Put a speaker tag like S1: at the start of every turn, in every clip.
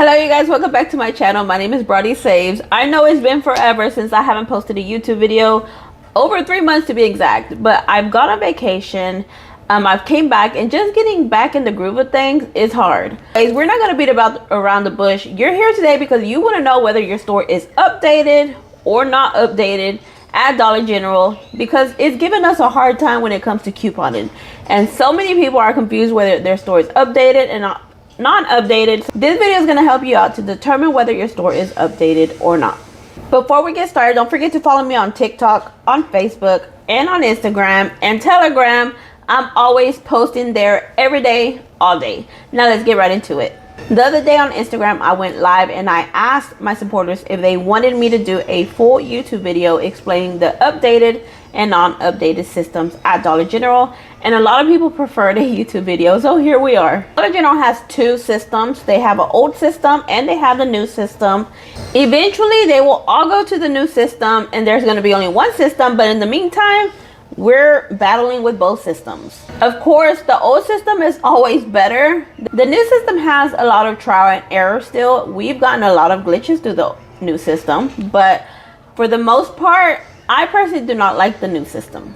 S1: Hello you guys, welcome back to my channel. My name is Brody Saves. I know it's been forever since I haven't posted a YouTube video, over 3 months to be exact, but I've gone on vacation. I've came back, and just getting back in the groove of things is hard. Guys, we're not going to beat about around the bush. You're here today because you want to know whether your store is updated or not updated at Dollar General, because it's giving us a hard time when it comes to couponing, and so many people are confused whether their store is updated and not updated. This video is going to help you out to determine whether your store is updated or not. Before we get started, don't forget to follow me on TikTok, on Facebook, and on Instagram and Telegram. I'm always posting there every day, all day. Now let's get right into it. The other day on Instagram, I went live and I asked my supporters if they wanted me to do a full YouTube video explaining the updated and non-updated systems at Dollar General, and a lot of people preferred a YouTube video, so here we are. Dollar General has two systems. They have an old system and they have the new system. Eventually they will all go to the new system and there's going to be only one system, but in the meantime we're battling with both systems. Of course, the old system is always better. The new system has a lot of trial and error still. We've gotten a lot of glitches through the new system, but for the most part, I personally do not like the new system.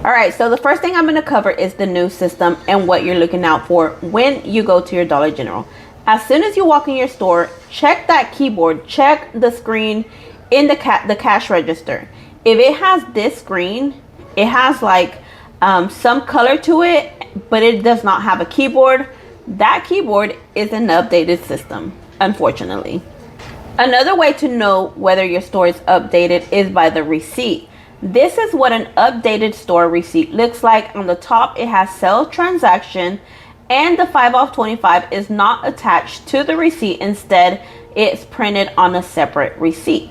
S1: Alright, so the first thing I'm going to cover is the new system and what you're looking out for when you go to your Dollar General. As soon as you walk in your store, check that keyboard, check the screen in the cash register. If it has this screen, it has like some color to it, but it does not have a keyboard, that keyboard is an updated system, unfortunately. Another way to know whether your store is updated is by the receipt. This is what an updated store receipt looks like. On the top, it has sales transaction, and the 5 off 25 is not attached to the receipt. Instead, it's printed on a separate receipt.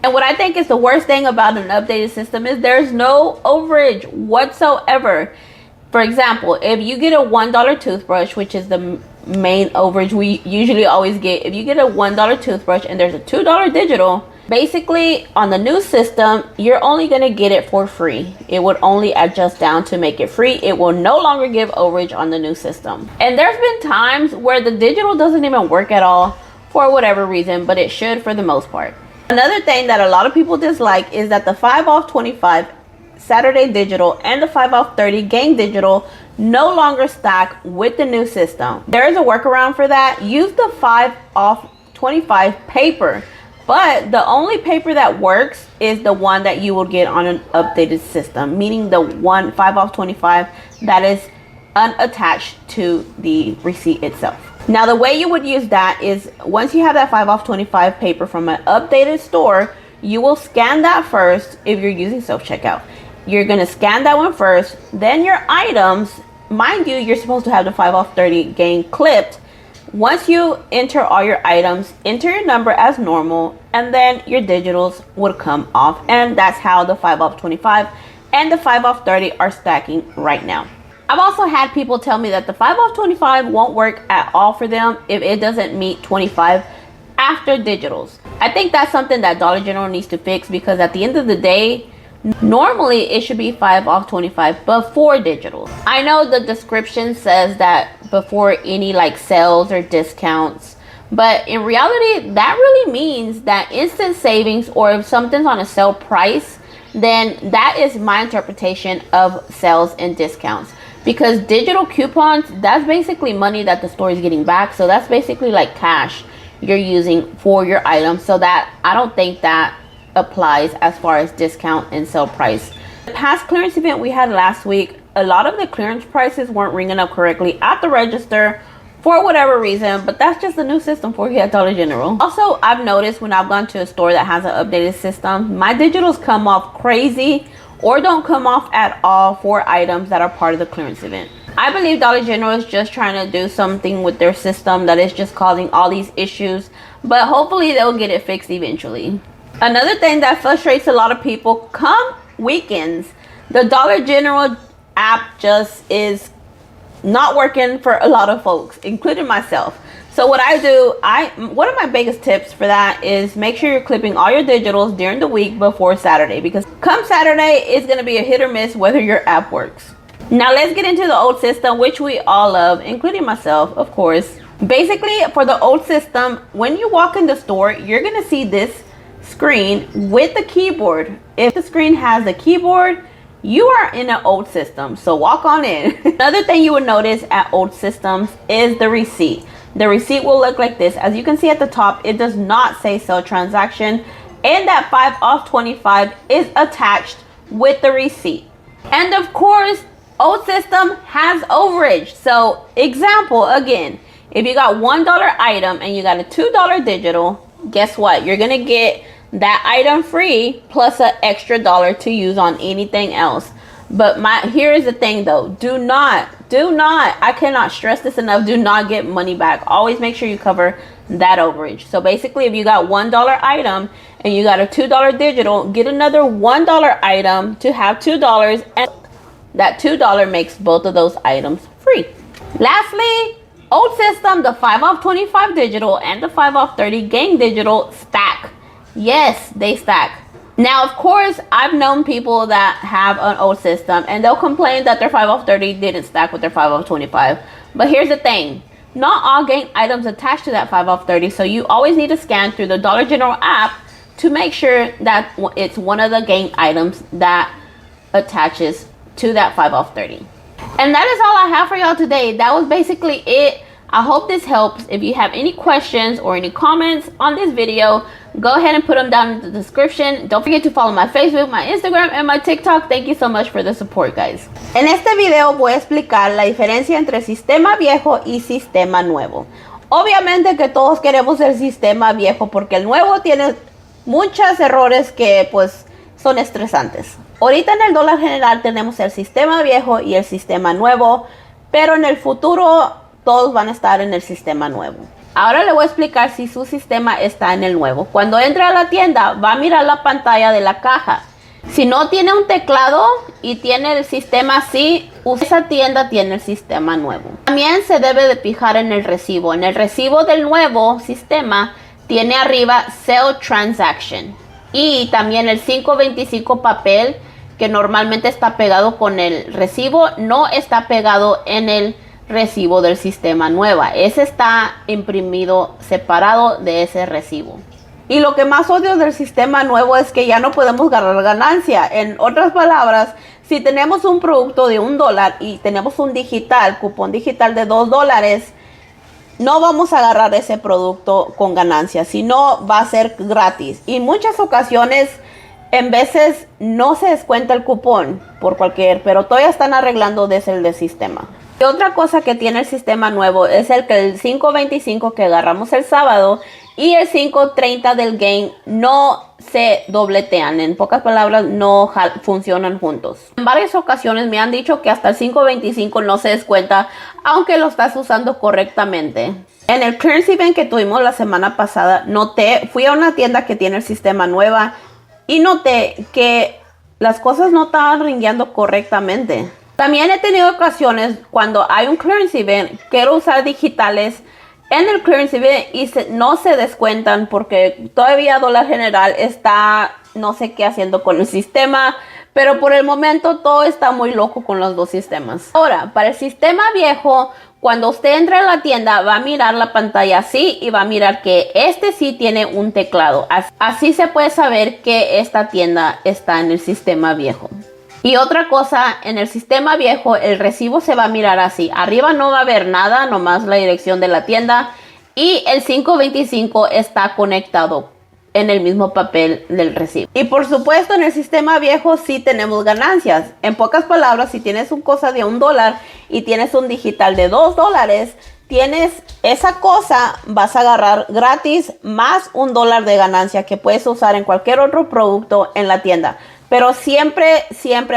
S1: And what I think is the worst thing about an updated system is there's no overage whatsoever. For example, if you get a $1 toothbrush, which is the main overage we usually always get, if you get a $1 toothbrush and there's a $2 digital, basically on the new system you're only going to get it for free. It would only adjust down to make it free. It will no longer give overage on the new system. And there's been times where the digital doesn't even work at all for whatever reason, but it should for the most part. Another thing that a lot of people dislike is that the 5 off 25 Saturday digital and the 5 off 30 gang digital no longer stack with the new system. There is a workaround for that. Use the 5 off 25 paper, but the only paper that works is the one that you will get on an updated system, meaning the 5 off 25 that is unattached to the receipt itself. Now the way you would use that is once you have that 5 off 25 paper from an updated store, you will scan that first. If you're using self-checkout, you're going to scan that one first, then your items, mind you, you're supposed to have the 5 off 30 gang clipped. Once you enter all your items, enter your number as normal, and then your digitals would come off, and that's how the 5 off 25 and the 5 off 30 are stacking right now. I've also had people tell me that the 5 off 25 won't work at all for them if it doesn't meet 25 after digitals. I think that's something that Dollar General needs to fix, because at the end of the day, normally it should be 5 off 25 before digitals. I know the description says that before any like sales or discounts, but in reality that really means that instant savings, or if something's on a sale price, then that is my interpretation of sales and discounts. Because digital coupons, that's basically money that the store is getting back, so that's basically like cash you're using for your items. So that, I don't think that applies as far as discount and sale price. The past clearance event we had last week, a lot of the clearance prices weren't ringing up correctly at the register for whatever reason, but that's just the new system for you at Dollar General. Also, I've noticed when I've gone to a store that has an updated system, my digitals come off crazy or don't come off at all for items that are part of the clearance event. I believe Dollar General is just trying to do something with their system that is just causing all these issues, but hopefully they'll get it fixed eventually. Another thing that frustrates a lot of people, come weekends, the Dollar General app just is not working for a lot of folks, including myself. So what I do, one of my biggest tips for that is make sure you're clipping all your digitals during the week before Saturday, because come Saturday, it's going to be a hit or miss whether your app works. Now let's get into the old system, which we all love, including myself, of course. Basically, for the old system, when you walk in the store, you're gonna see this screen with the keyboard. If the screen has the keyboard, you are in an old system, so walk on in. Another thing you would notice at old systems is the receipt. The receipt will look like this. As you can see at the top, it does not say sell transaction, and that 5 off 25 is attached with the receipt. And of course, old system has overage. So example again, if you got $1 item and you got a $2 digital, guess what? You're gonna get that item free plus an extra dollar to use on anything else. But here is the thing though, do not, I cannot stress this enough, do not get money back. Always make sure you cover that overage. So basically, if you got $1 item and you got a $2 digital, get another $1 item to have $2, and that $2 makes both of those items free. Lastly, old system, the 5 off 25 digital and the 5 off 30 gang digital stack. Yes, they stack. Now, of course, I've known people that have an old system and they'll complain that their 5 off 30 didn't stack with their 5 off 25. But here's the thing. Not all gang items attached to that 5 off 30. So you always need to scan through the Dollar General app to make sure that it's one of the gang items that attaches to that 5 off 30. And that is all I have for y'all today. That was basically it. I hope this helps. If you have any questions or any comments on this video, go ahead and put them down in the description. Don't forget to follow my Facebook, my Instagram, and my TikTok. Thank you so much for the support, guys. En este video voy a explicar la diferencia entre sistema viejo y sistema nuevo. Obviamente que todos queremos el sistema viejo porque el nuevo tiene muchos errores que pues son estresantes. Ahorita en el dólar general tenemos el sistema viejo y el sistema nuevo, pero en el futuro todos van a estar en el sistema nuevo. Ahora le voy a explicar si su sistema está en el nuevo. Cuando entre a la tienda, va a mirar la pantalla de la caja. Si no tiene un teclado y tiene el sistema así, esa tienda tiene el sistema nuevo. También se debe de fijar en el recibo. En el recibo del nuevo sistema tiene arriba Sell Transaction. Y también el 525 papel que normalmente está pegado con el recibo, no está pegado en el recibo del sistema nueva. Ese está imprimido separado de ese recibo. Y lo que más odio del sistema nuevo es que ya no podemos ganar ganancia. En otras palabras, si tenemos un producto de $1 y tenemos un digital, cupón digital de $2, no vamos a agarrar ese producto con ganancia, sino va a ser gratis. Y en muchas ocasiones, en veces no se descuenta el cupón por cualquier, pero todavía están arreglando desde el sistema. Y otra cosa que tiene el sistema nuevo es el 525 que agarramos el sábado y el 530 del game no se dobletean. En pocas palabras, no funcionan juntos. En varias ocasiones me han dicho que hasta el 525 no se descuenta, aunque lo estás usando correctamente. En el clearance event que tuvimos la semana pasada, fui a una tienda que tiene el sistema nueva y noté que las cosas no estaban ringueando correctamente. También he tenido ocasiones cuando hay un clearance event, quiero usar digitales en el clearance event y no se descuentan porque todavía dólar general está no sé qué haciendo con el sistema, pero por el momento todo está muy loco con los dos sistemas. Ahora, para el sistema viejo, cuando usted entra a la tienda va a mirar la pantalla así y va a mirar que este sí tiene un teclado. Así se puede saber que esta tienda está en el sistema viejo. Y otra cosa, en el sistema viejo el recibo se va a mirar así. Arriba no va a haber nada, nomás la dirección de la tienda. Y el 525 está conectado en el mismo papel del recibo. Y por supuesto en el sistema viejo sí tenemos ganancias. En pocas palabras, si tienes una cosa de $1 y tienes un digital de $2, tienes esa cosa, vas a agarrar gratis más $1 de ganancia que puedes usar en cualquier otro producto en la tienda. Pero siempre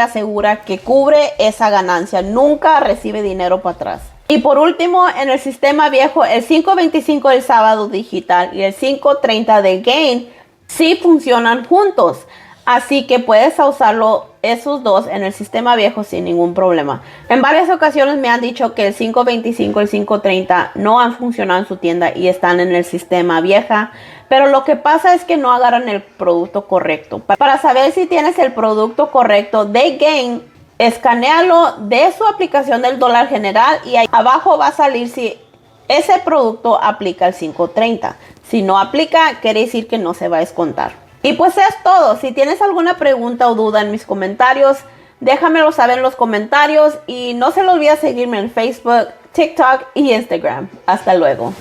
S1: asegura que cubre esa ganancia. Nunca recibe dinero para atrás. Y por último, en el sistema viejo, el 525 del sábado digital y el 530 del gain sí funcionan juntos. Así que puedes usarlo esos dos en el sistema viejo sin ningún problema. En varias ocasiones me han dicho que el 525 y el 530 no han funcionado en su tienda y están en el sistema vieja. Pero lo que pasa es que no agarran el producto correcto. Para saber si tienes el producto correcto de gain, escanéalo de su aplicación del dólar general y ahí abajo va a salir si ese producto aplica el 530. Si no aplica, quiere decir que no se va a descontar. Y pues es todo. Si tienes alguna pregunta o duda en mis comentarios, déjamelo saber en los comentarios y no se les olvide seguirme en Facebook, TikTok y Instagram. Hasta luego.